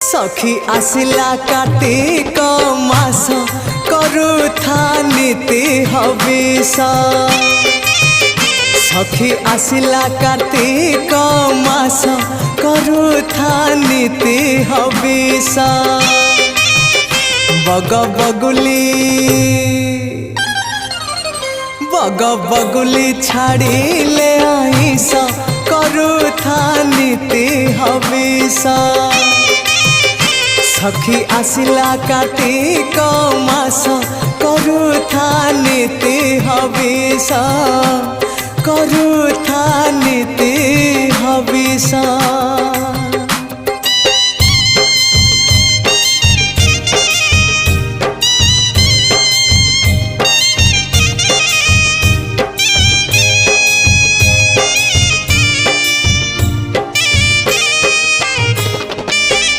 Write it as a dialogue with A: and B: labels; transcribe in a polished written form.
A: सखी आसिला कार्तिक मास करुथा नीति हविष। सखी आसिला कार्तिक मास करुथा नीति हविष। बग बगुली छाड़िले आईस करुथा नीति हविष। सखी आसिला कार्तिक मास करुथा नीति हविष। करुथा नीति हविष।